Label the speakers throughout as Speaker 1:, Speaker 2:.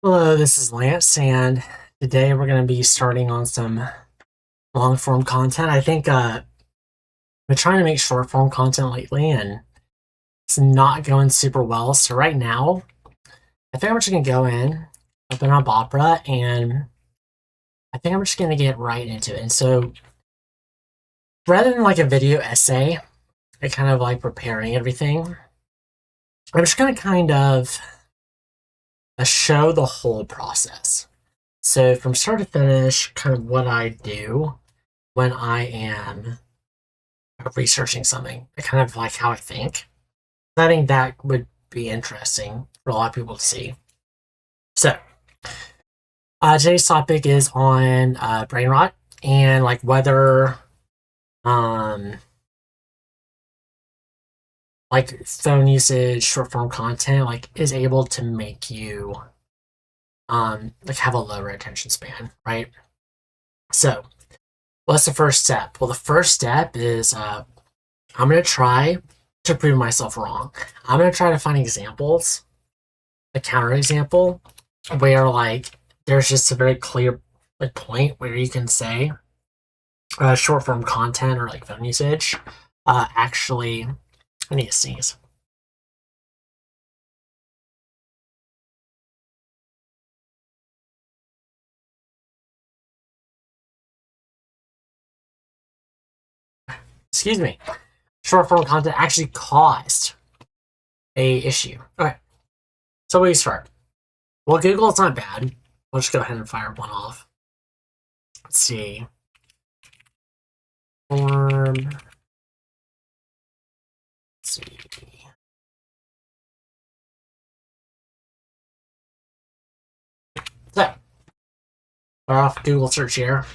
Speaker 1: Hello, this is Lance, and today we're going to be starting on some long form content. I think I've been trying to make short form content lately, and it's not going super well. So, right now, I think I'm just going to go in, open up Opera, and I think I'm just going to get right into it. And so, rather than like a video essay, I kind of like preparing everything, I'm just going to kind of show the whole process. So, from start to finish, kind of what I do when I am researching something, kind of like how I think. I think that would be interesting for a lot of people to see. So, today's topic is on brain rot and like whether like phone usage, short form content, like is able to make you like have a lower attention span, right? So, what's the first step? Well, the first step is I'm gonna try to prove myself wrong. I'm gonna try to find examples, a counterexample, where like there's just a very clear like point where you can say short form content or like phone usage actually. I need to sneeze. Excuse me. Short form content actually caused a issue. Okay, so we start. Well, Google is not bad. Let's go ahead and fire one off. Let's see. Form. Let's see. So, fire off Google search here.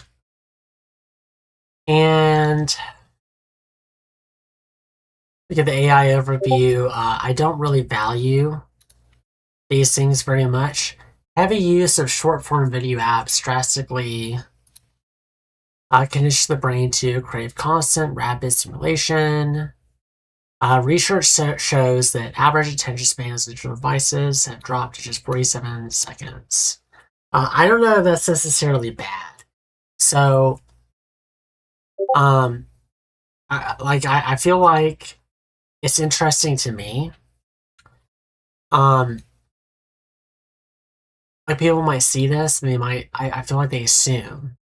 Speaker 1: And look at the AI overview. I don't really value these things very much. Heavy use of short form video apps drastically conditions the brain to crave constant, rapid stimulation. Research shows that average attention spans of digital devices have dropped to just 47 seconds. I don't know if that's necessarily bad. So, I feel like it's interesting to me. Like people might see this, and they might. I feel like they assume,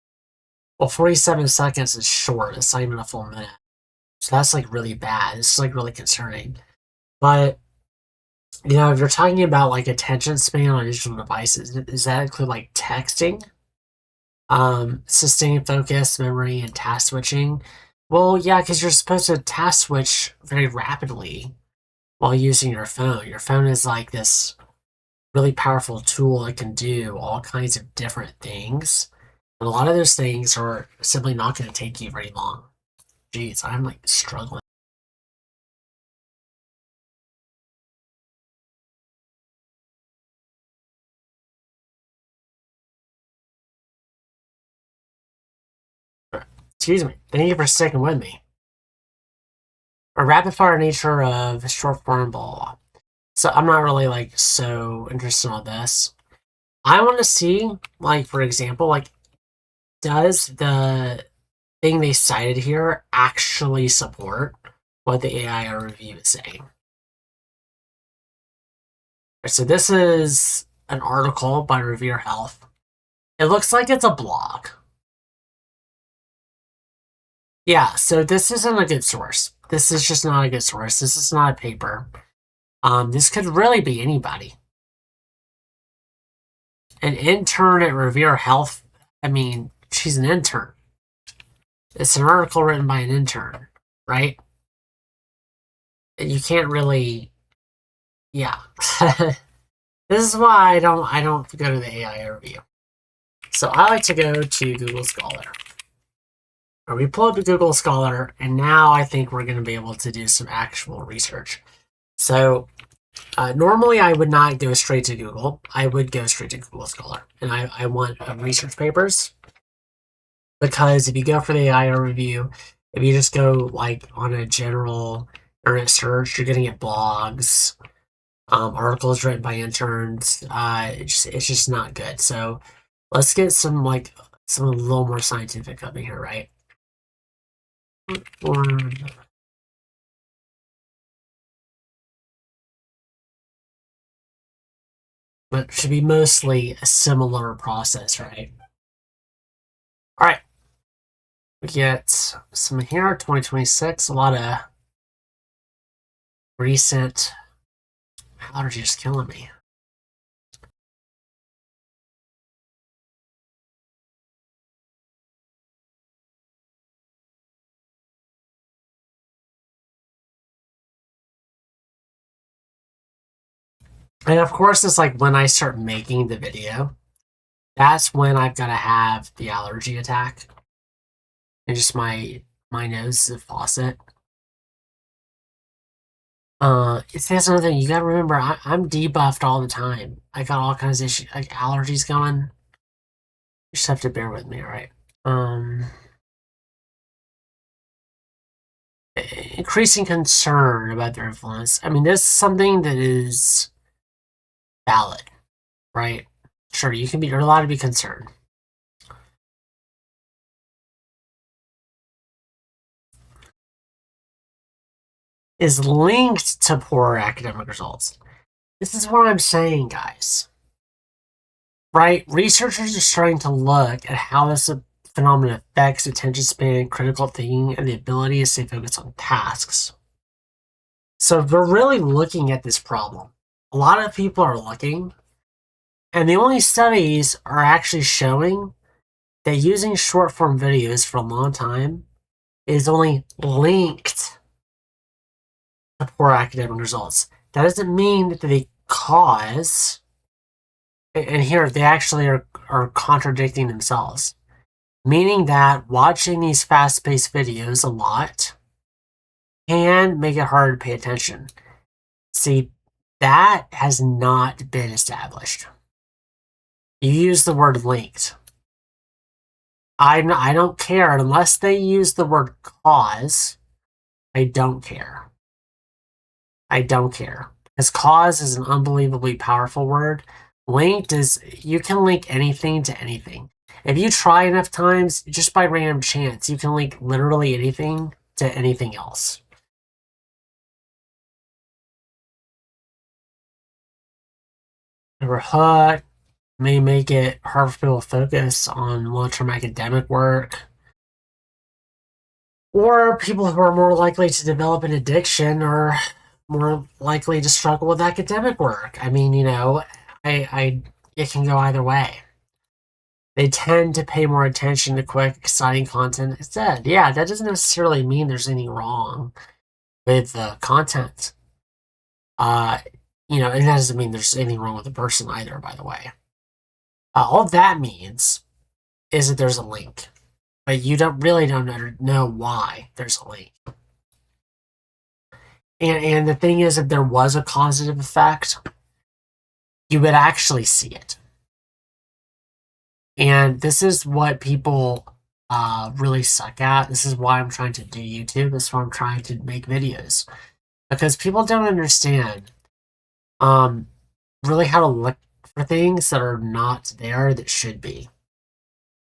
Speaker 1: well, 47 seconds is short. It's not even a full minute, so that's like really bad. This is like really concerning. But if you're talking about like attention span on digital devices, does that include like texting, sustained focus, memory, and task switching? Well, yeah, because you're supposed to task switch very rapidly while using your phone. Your phone is like this really powerful tool that can do all kinds of different things. And a lot of those things are simply not going to take you very long. Jeez, I'm like struggling. Excuse me. Thank you for sticking with me. A rapid fire nature of short form blah. So I'm not really like so interested on this. I want to see, like, for example, like, does the thing they cited here actually support what the AI review is saying? So this is an article by Revere Health. It looks like it's a blog. Yeah, so this isn't a good source. This is just not a good source. This is not a paper. This could really be anybody. An intern at Revere Health. I mean, she's an intern. It's an article written by an intern, right? You can't really, yeah. This is why I don't go to the AI review. So I like to go to Google Scholar. Or we pull up Google Scholar, and now I think we're going to be able to do some actual research. So normally I would not go straight to Google. I would go straight to Google Scholar, and I want research papers. Because if you go for the AI review, if you just go like on a general internet search, you're going to get blogs, articles written by interns. It's just not good. So let's get some a little more scientific up in here, right? But it should be mostly a similar process, right? All right. We get some here, 2026, a lot of recent allergies killing me. And of course, it's like when I start making the video, that's when I've got to have the allergy attack. And just my nose is a faucet. That's another thing. You gotta remember, I'm debuffed all the time. I got all kinds of issues, like allergies going. You just have to bear with me, all right? Increasing concern about their influence. I mean, this is something that is valid, right? Sure, you're allowed to be concerned. Is linked to poor academic results. This is what I'm saying, guys. Right? Researchers are starting to look at how this phenomenon affects attention span, critical thinking, and the ability to stay focused on tasks. So we're really looking at this problem. A lot of people are looking, and the only studies are actually showing that using short form videos for a long time is only linked to poor academic results. That doesn't mean that they cause, and here they actually are contradicting themselves, meaning that watching these fast paced videos a lot can make it hard to pay attention. See, that has not been established. You use the word linked. I don't care unless they use the word cause. I don't care. I don't care. Because cause is an unbelievably powerful word. Linked is, you can link anything to anything. If you try enough times, just by random chance, you can link literally anything to anything else. Or hook may make it hard for people to focus on long-term academic work. Or people who are more likely to develop an addiction or more likely to struggle with academic work. I mean, it can go either way. They tend to pay more attention to quick, exciting content instead. Yeah, that doesn't necessarily mean there's anything wrong with the content. And that doesn't mean there's anything wrong with the person either, by the way. All that means is that there's a link, but you don't know why there's a link. And the thing is, if there was a causative effect, you would actually see it. And this is what people really suck at. This is why I'm trying to do YouTube. This is why I'm trying to make videos. Because people don't understand really how to look for things that are not there that should be.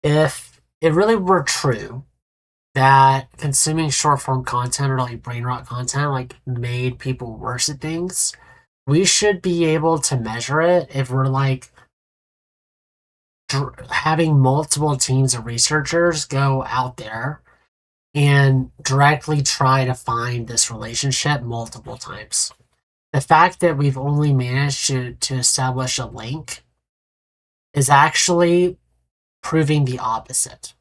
Speaker 1: If it really were true that consuming short form content or like brainrot content made people worse at things, we should be able to measure it if we're having multiple teams of researchers go out there and directly try to find this relationship multiple times. The fact that we've only managed to establish a link is actually proving the opposite.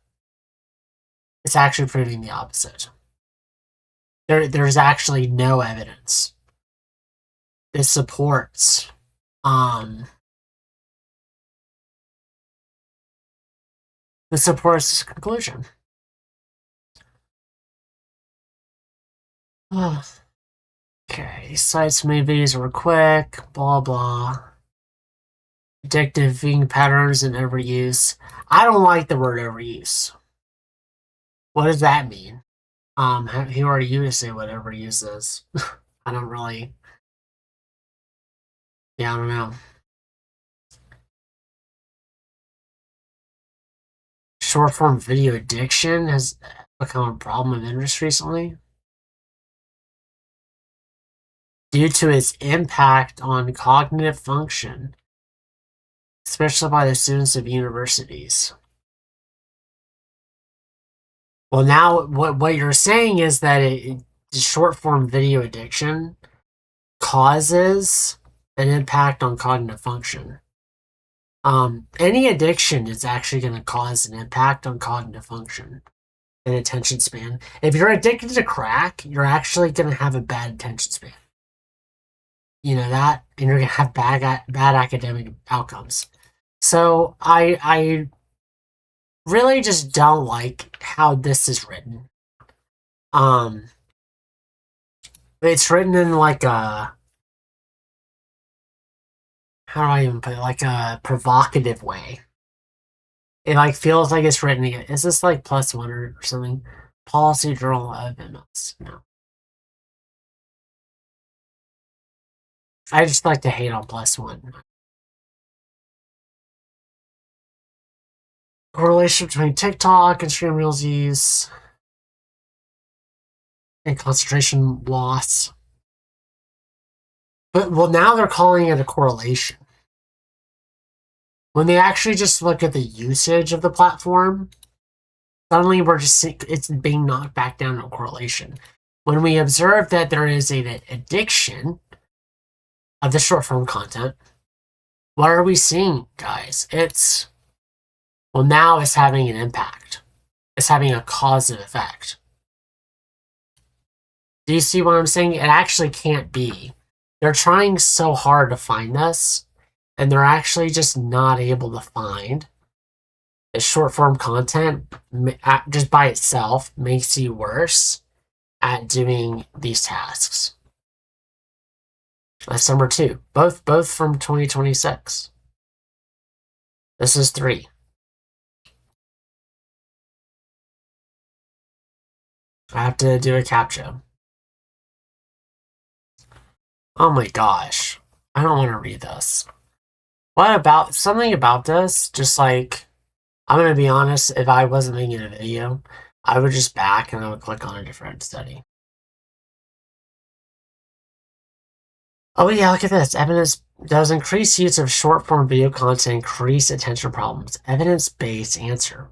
Speaker 1: It's actually proving the opposite. There's actually no evidence that supports this conclusion. Okay, sites made videos were quick, blah blah. Addictive viewing patterns and overuse. I don't like the word overuse. What does that mean? Who are you to say what overuse is? I don't really. Yeah, I don't know. Short form video addiction has become a problem of interest recently due to its impact on cognitive function, especially by the students of universities. Well, now what you're saying is that the short form video addiction causes an impact on cognitive function. Any addiction is actually going to cause an impact on cognitive function and attention span. If you're addicted to crack, you're actually going to have a bad attention span. You know that, and you're going to have bad academic outcomes. So I really just don't like how this is written. It's written in like a, how do I even put it, like a provocative way. It like feels like it's written again. Is this like +1 or something? Policy Journal of MS. No. I just like to hate on +1. Correlation between TikTok, Instagram Reelsies, and concentration loss. But well, now they're calling it a correlation. When they actually just look at the usage of the platform, suddenly we're just it's being knocked back down to a correlation. When we observe that there is an addiction of the short form content, what are we seeing, guys? Well, now it's having an impact. It's having a causative effect. Do you see what I'm saying? It actually can't be. They're trying so hard to find this, and they're actually just not able to find that short form content just by itself makes you worse at doing these tasks. That's number 2. Both from 2026. This is 3. I have to do a CAPTCHA. Oh my gosh. I don't want to read this. What about something about this? Just like, I'm going to be honest, if I wasn't making a video, I would just back and I would click on a different study. Oh yeah, look at this. Evidence does increased use of short form video content increase attention problems. Evidence-based answer.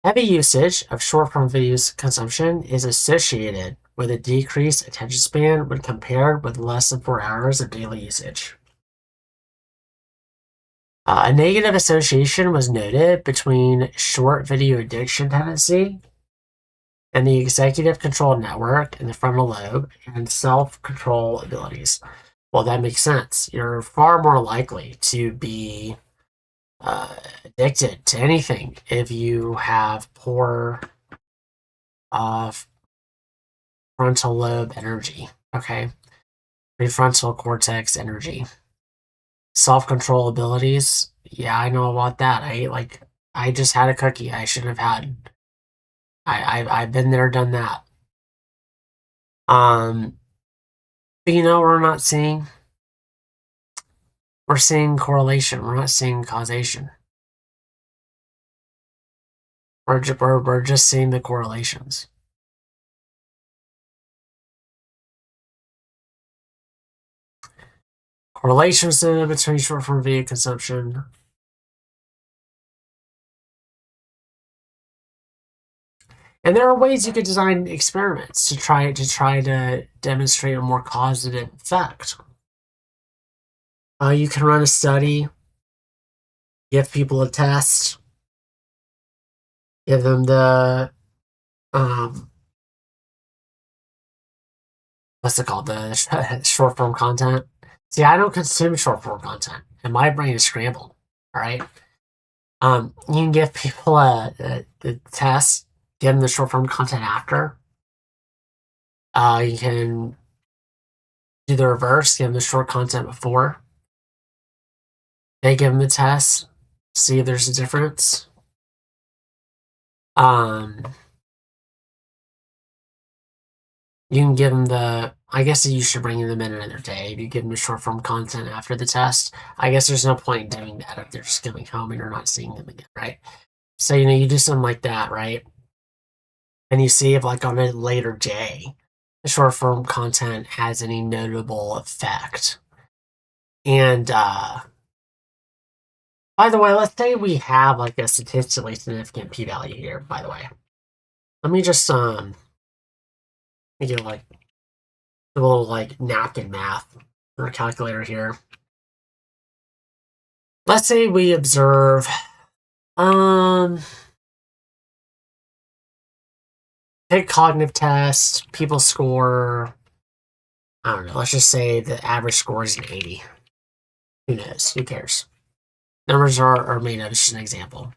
Speaker 1: Heavy usage of short form videos consumption is associated with a decreased attention span when compared with less than 4 hours of daily usage. A negative association was noted between short video addiction tendency and the executive control network in the frontal lobe and self-control abilities. Well, that makes sense. You're far more likely to be addicted to anything if you have poor frontal lobe energy, okay? Prefrontal cortex energy. Self-control abilities. Yeah, I know about that. I just had a cookie I shouldn't have had. I've been there, done that. But you know what we're not seeing? We're seeing correlation. We're not seeing causation. We're just seeing the correlations. Correlations between short-form video consumption. And there are ways you could design experiments to try to demonstrate a more causative effect. You can run a study, give people a test, give them the what's it called, the short form content. See, I don't consume short form content, and my brain is scrambled. All right, you can give people the test, give them the short form content after. You can do the reverse, give them the short content before. They give them the test, see if there's a difference. You can give them the I guess you should bring them in another day. If you give them short form content after the test, I guess there's no point in doing that if they're just coming home and you're not seeing them again, right? So, you do something like that, right? And you see if, like, on a later day, the short form content has any notable effect. And, by the way, let's say we have, like, a statistically significant p-value here, by the way. Let me just, get, like, a little, like, napkin math or calculator here. Let's say we observe, take cognitive test, people score, I don't know, let's just say the average score is an 80. Who knows? Who cares? Numbers are made up, it's just an example.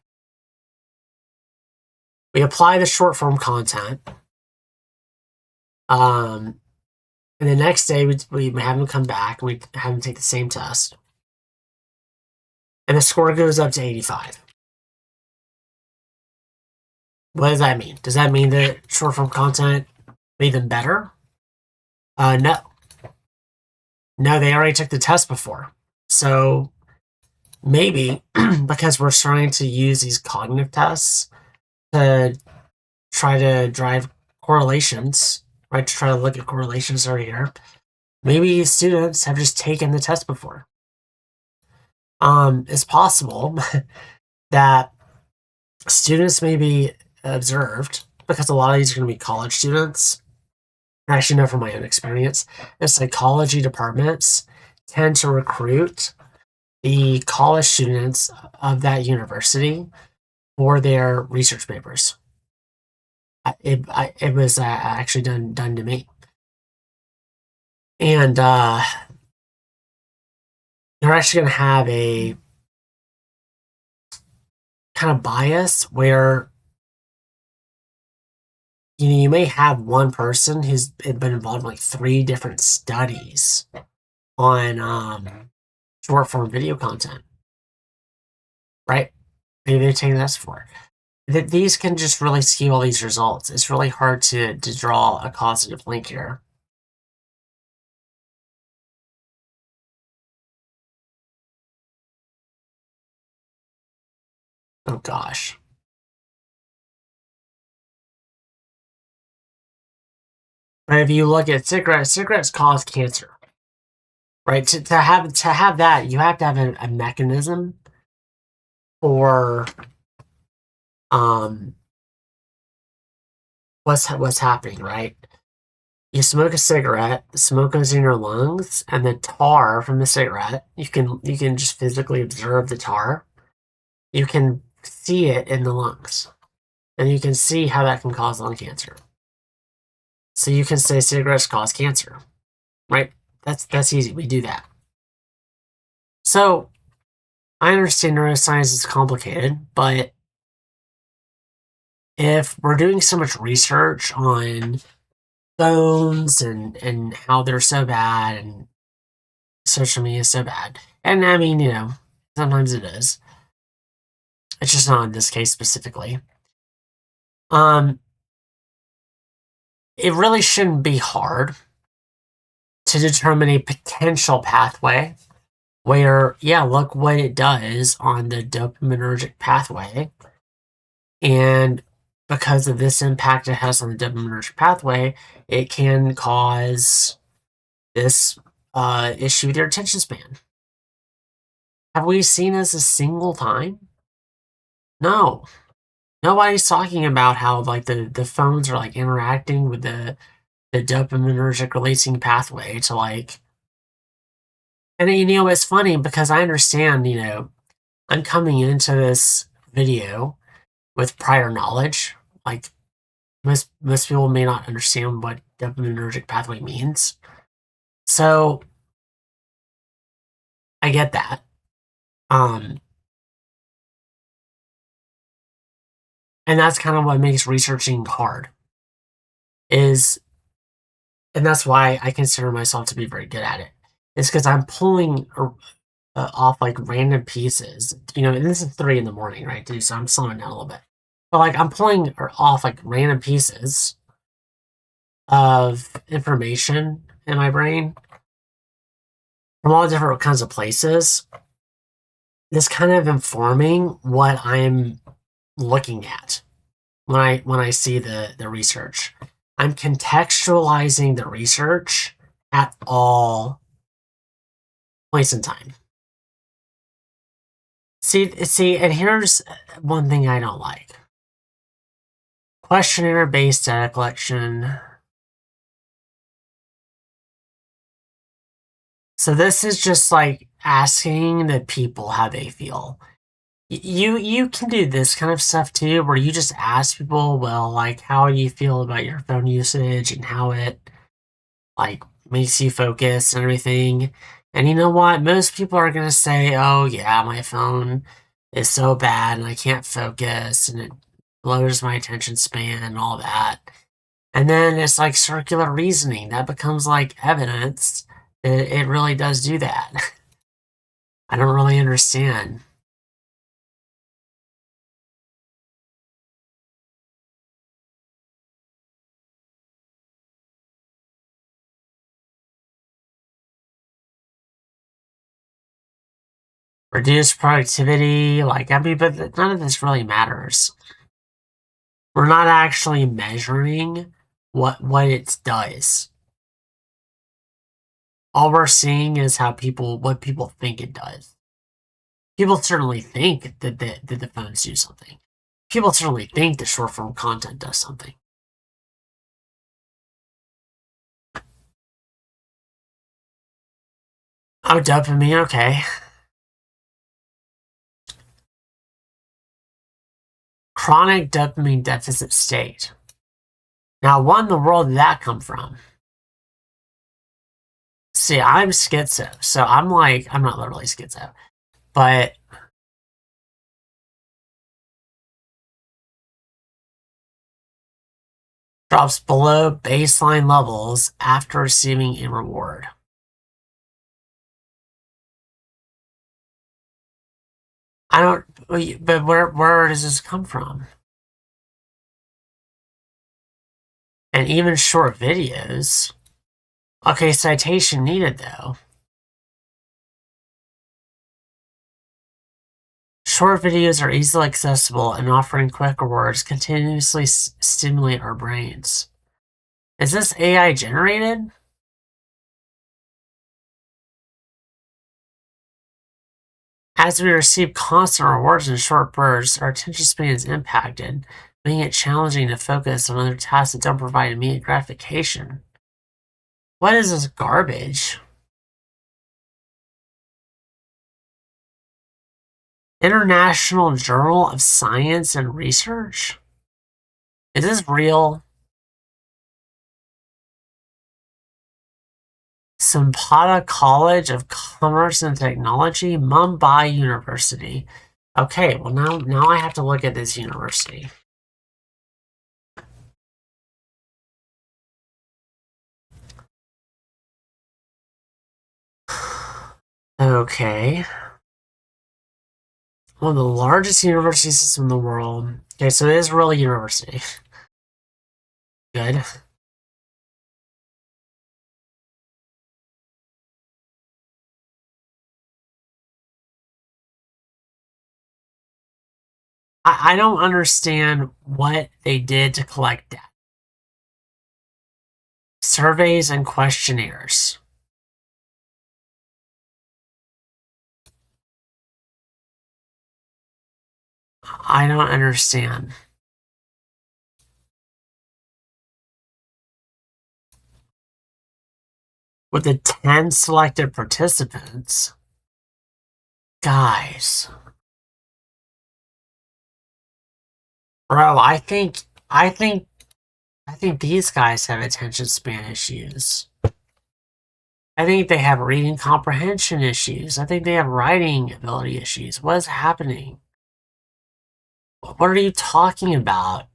Speaker 1: We apply the short form content. And the next day, we have them come back and we have them take the same test. And the score goes up to 85. What does that mean? Does that mean that short form content made them better? No. No, they already took the test before. So maybe because we're starting to use these cognitive tests to try to drive correlations, right? To try to look at correlations over here. Maybe students have just taken the test before. It's possible that students may be observed, because a lot of these are going to be college students. I actually know from my own experience, the psychology departments tend to recruit the college students of that university for their research papers. It was actually done to me. And they're actually going to have a kind of bias where you may have one person who's been involved in like 3 different studies on short form video content, right? Maybe they're taking this for that. These can just really skew all these results. It's really hard to draw a causative link here. Oh gosh. But if you look at cigarettes cause cancer, right? To have that, you have to have a mechanism for what's happening, right? You smoke a cigarette, the smoke goes in your lungs, and the tar from the cigarette, you can just physically observe the tar. You can see it in the lungs, and you can see how that can cause lung cancer. So you can say cigarettes cause cancer, right? That's easy. We do that. So I understand neuroscience is complicated, but if we're doing so much research on phones and how they're so bad and social media is so bad, and I mean, sometimes it is. It's just not in this case specifically. It really shouldn't be hard to determine a potential pathway where, look what it does on the dopaminergic pathway. And because of this impact it has on the dopaminergic pathway, it can cause this issue with your attention span. Have we seen this a single time? No. Nobody's talking about how like the phones are like interacting with the dopaminergic releasing pathway to like. And it's funny because I understand, I'm coming into this video with prior knowledge. Like most people may not understand what dopaminergic pathway means. So I get that. And that's kind of what makes researching hard. And that's why I consider myself to be very good at it. It's because I'm pulling off like random pieces. And this is 3 a.m, right, dude? So I'm slowing down a little bit. But like I'm pulling off like random pieces of information in my brain from all different kinds of places. This kind of informing what I'm looking at when I see the research. I'm contextualizing the research at all points in time. See, and here's one thing I don't like. Questionnaire-based data collection. So this is just like asking the people how they feel. You can do this kind of stuff too, where you just ask people, well, like, how do you feel about your phone usage and how it like makes you focus and everything. And you know what? Most people are gonna say, oh yeah, my phone is so bad and I can't focus and it lowers my attention span and all that. And then it's like circular reasoning. That becomes like evidence that it really does do that. I don't really understand. Reduce productivity, like, I mean, but none of this really matters. We're not actually measuring what it does. All we're seeing is what people think it does. People certainly think that the phones do something. People certainly think the short form content does something. Oh, dopamine, okay. Chronic dopamine deficit state. Now, what in the world did that come from? See, I'm schizo, so I'm not literally schizo, but drops below baseline levels after receiving a reward. I don't, but where does this come from? And even short videos. Okay, citation needed though. Short videos are easily accessible and offering quick rewards continuously stimulate our brains. Is this AI generated? As we receive constant rewards in short bursts, our attention span is impacted, making it challenging to focus on other tasks that don't provide immediate gratification. What is this garbage? International Journal of Science and Research? Is this real? Sampada College of Commerce and Technology, Mumbai University. Okay, well now I have to look at this university. Okay. One of the largest university systems in the world. Okay, so it is really a university. Good. I don't understand what they did to collect that. Surveys and questionnaires. I don't understand. With the 10 selected participants, guys, bro, I think these guys have attention span issues. I think they have reading comprehension issues. I think they have writing ability issues. What is happening? What are you talking about?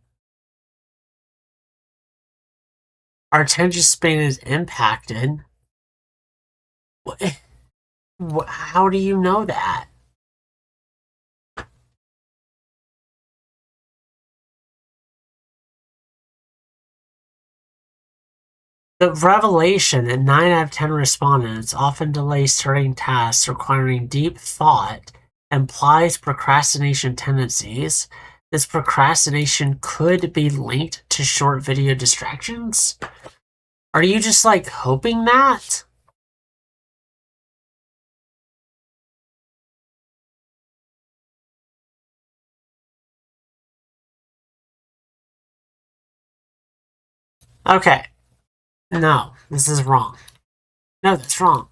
Speaker 1: Our attention span is impacted. How do you know that? The revelation that 9 out of 10 respondents often delay starting tasks requiring deep thought implies procrastination tendencies. This procrastination could be linked to short video distractions. Are you just like hoping that? Okay. No, this is wrong. No, that's wrong.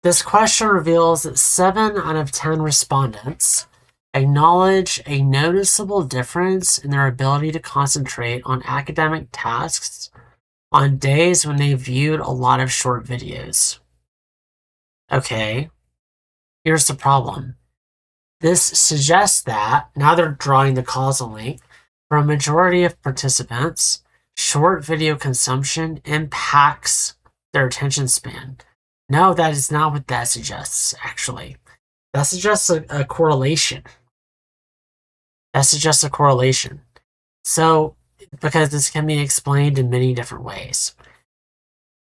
Speaker 1: This question reveals that 7 out of 10 respondents acknowledge a noticeable difference in their ability to concentrate on academic tasks on days when they viewed a lot of short videos. Okay, here's the problem. This suggests that, now they're drawing the causal link, for a majority of participants, short video consumption impacts their attention span. No, that is not what that suggests, actually. That suggests a correlation. That suggests a correlation. So, because this can be explained in many different ways.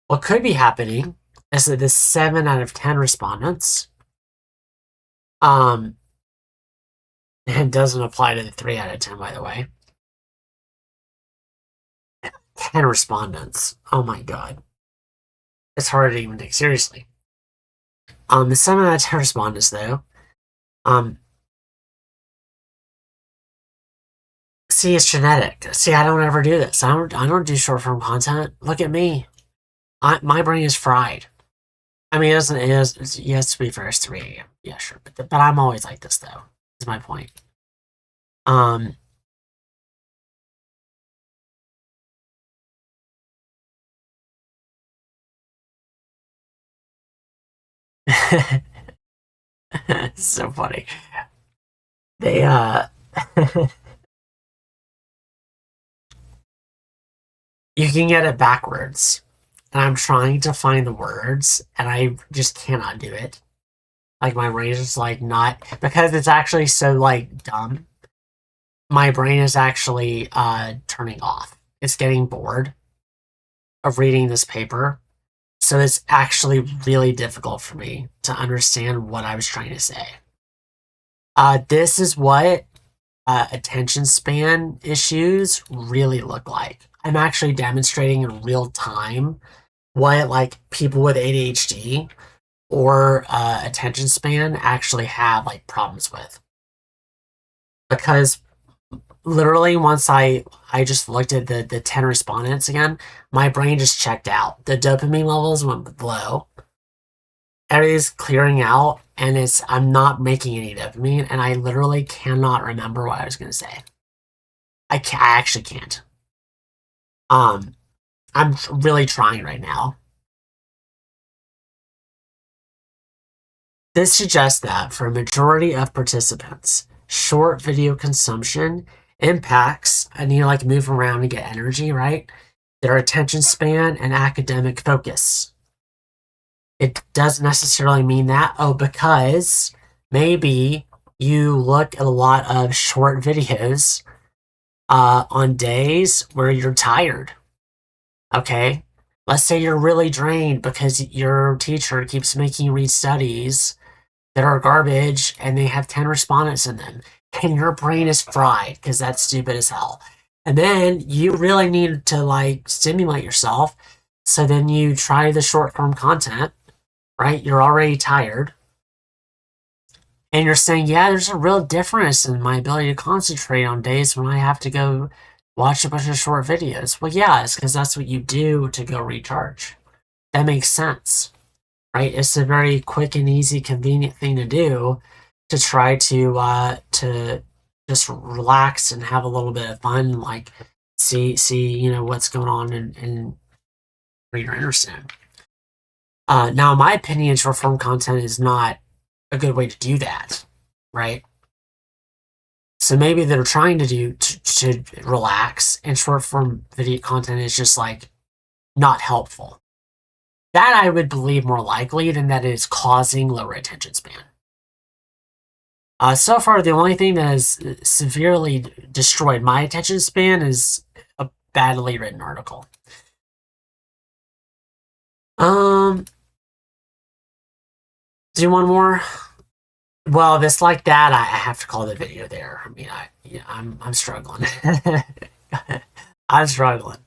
Speaker 1: What could be happening is that this 7 out of 10 respondents, it doesn't apply to the 3 out of 10, by the way. 10 respondents. Oh my god. It's hard to even take seriously. The 7 out of 10 respondents, though, see, it's genetic. See, I don't ever do this. I don't do short form content. Look at me. My brain is fried. I mean, it is. Yes, to be fair, it's 3 a.m. Yeah, sure. But I'm always like this, though. Is my point. It's so funny. They you can get it backwards. And I'm trying to find the words and I just cannot do it. Like my brain is just like not, because it's actually so like dumb. My brain is actually turning off. It's getting bored of reading this paper. So it's actually really difficult for me to understand what I was trying to say. This is what attention span issues really look like. I'm actually demonstrating in real time what like people with ADHD or attention span actually have like problems with. Because literally once I just looked at the 10 respondents again, my brain just checked out. The dopamine levels went low. Everything's clearing out, and I'm not making any dopamine, and I literally cannot remember what I was going to say. I actually can't. I'm really trying right now. This suggests that for a majority of participants, short video consumption impacts, and you like move around and get energy, right? Their attention span and academic focus. It doesn't necessarily mean that, because maybe you look at a lot of short videos on days where you're tired. Okay? Let's say you're really drained because your teacher keeps making you read studies that are garbage and they have 10 respondents in them. And your brain is fried because that's stupid as hell. And then you really need to like stimulate yourself. So then you try the short form content, right? You're already tired. And you're saying, yeah, there's a real difference in my ability to concentrate on days when I have to go watch a bunch of short videos. Well, yeah, it's because that's what you do to go recharge. That makes sense, right? It's a very quick and easy, convenient thing to do to try to just relax and have a little bit of fun, like see what's going on and where you're interested in. Now, in my opinion, short form content is not a good way to do that, right? So maybe they're trying to do to relax, and short form video content is just like not helpful. That I would believe more likely than that it is causing lower attention span. So far, the only thing that has severely destroyed my attention span is a badly written article. Do you want more? Well, if it's like that, I have to call the video there. I mean, I'm struggling. I'm struggling.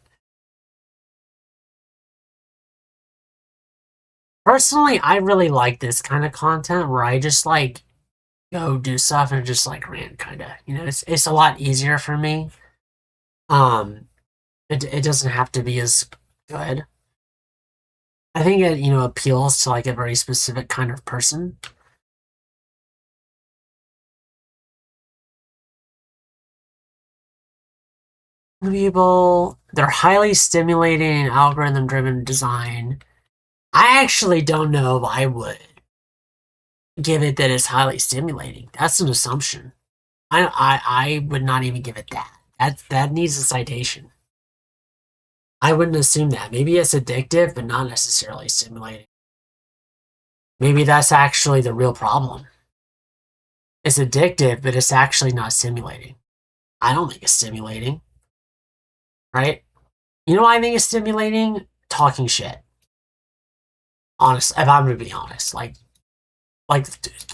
Speaker 1: Personally, I really like this kind of content where I just like go do stuff and just like rant, kind of. It's a lot easier for me. Um, it doesn't have to be as good. I think it appeals to like a very specific kind of person. People, they're highly stimulating, algorithm driven design. I actually don't know if I would give it that it's highly stimulating. That's an assumption. I would not even give it that. That needs a citation. I wouldn't assume that. Maybe it's addictive, but not necessarily stimulating. Maybe that's actually the real problem. It's addictive, but it's actually not stimulating. I don't think it's stimulating. Right? You know why I think it's stimulating? Talking shit. Honest, if I'm gonna be honest. Like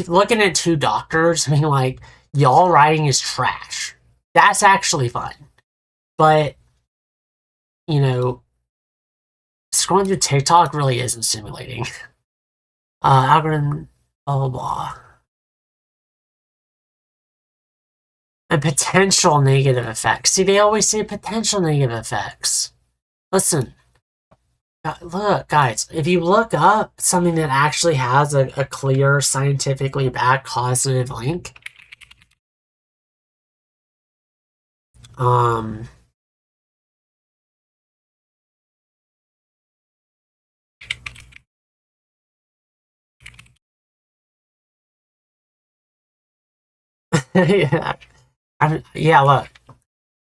Speaker 1: looking at two doctors being like, y'all writing is trash. That's actually fun. But, scrolling through TikTok really isn't stimulating. Algorithm, blah, blah, blah. And potential negative effects. See, they always say potential negative effects. Listen, look, guys, if you look up something that actually has a clear, scientifically backed causative link, yeah, look.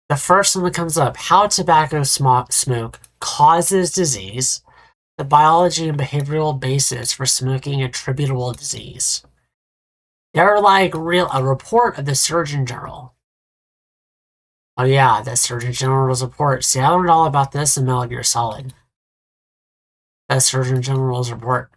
Speaker 1: The first one that comes up, how tobacco smoke causes disease, the biology and behavioral basis for smoking attributable disease. They're like a report of the Surgeon General. Oh yeah, the Surgeon General's report. See, I learned all about this in Metal Gear Solid. That Surgeon General's report.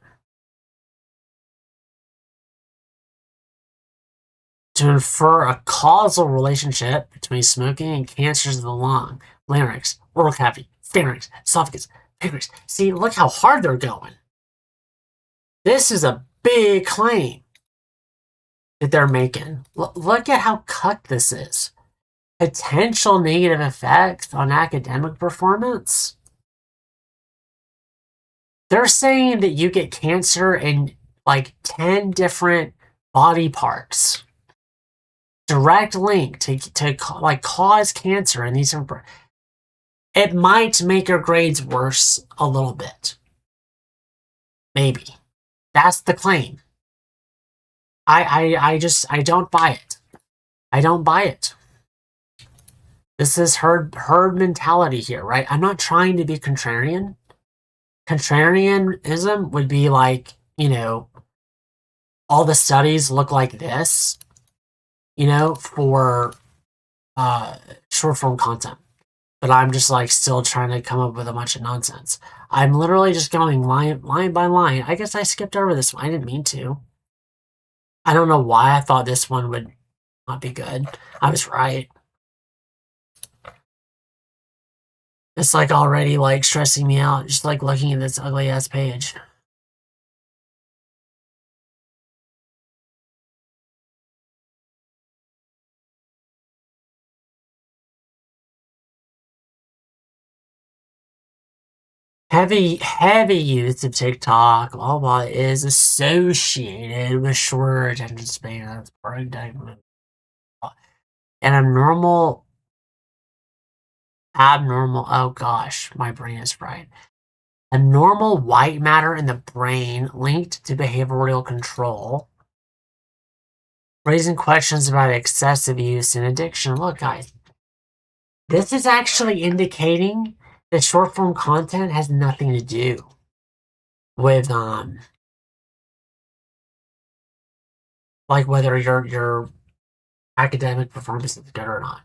Speaker 1: To infer a causal relationship between smoking and cancers of the lung, larynx, oral cavity, pharynx, esophagus, pancreas. See, look how hard they're going. This is a big claim that they're making. Look at how cut this is. Potential negative effects on academic performance. They're saying that you get cancer in like 10 different body parts. Direct link to like cause cancer in these. It might make your grades worse a little bit. Maybe. That's the claim. I don't buy it. I don't buy it. This is herd mentality here, right? I'm not trying to be contrarian. Contrarianism would be like, all the studies look like this, for short form content. But I'm just like still trying to come up with a bunch of nonsense. I'm literally just going line by line. I guess I skipped over this one. I didn't mean to. I don't know why I thought this one would not be good. I was right. It's like already like stressing me out, just like looking at this ugly ass page. Heavy use of TikTok, blah blah, is associated with shorter attention spans, and abnormal. Oh gosh, my brain is fried. Abnormal white matter in the brain linked to behavioral control, raising questions about excessive use and addiction. Look, guys, this is actually indicating that short form content has nothing to do with like whether your academic performance is good or not.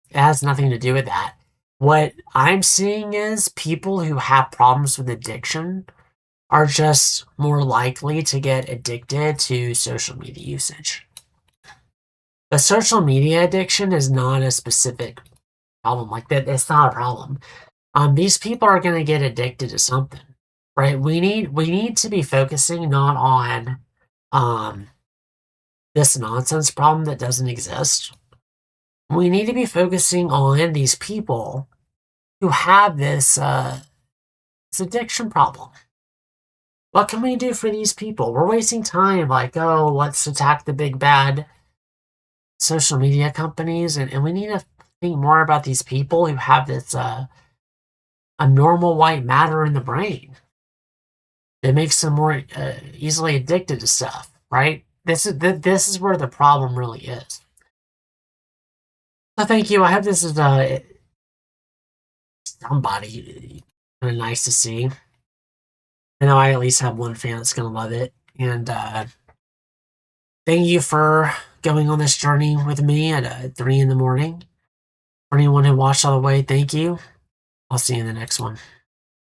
Speaker 1: It has nothing to do with that. What I'm seeing is people who have problems with addiction are just more likely to get addicted to social media usage. But social media addiction is not a specific problem like that. It's not a problem. These people are going to get addicted to something, right? We need to be focusing not on this nonsense problem that doesn't exist. We need to be focusing on these people who have this addiction problem. What can we do for these people? We're wasting time like, oh, let's attack the big bad social media companies, and we need to think more about these people who have this abnormal white matter in the brain that makes them more easily addicted to stuff, right? This is where the problem really is. So thank you. I hope this is somebody kind of nice to see. I know I at least have one fan that's gonna love it, and thank you for going on this journey with me at 3 in the morning. For anyone who watched all the way, thank you. I'll see you in the next one.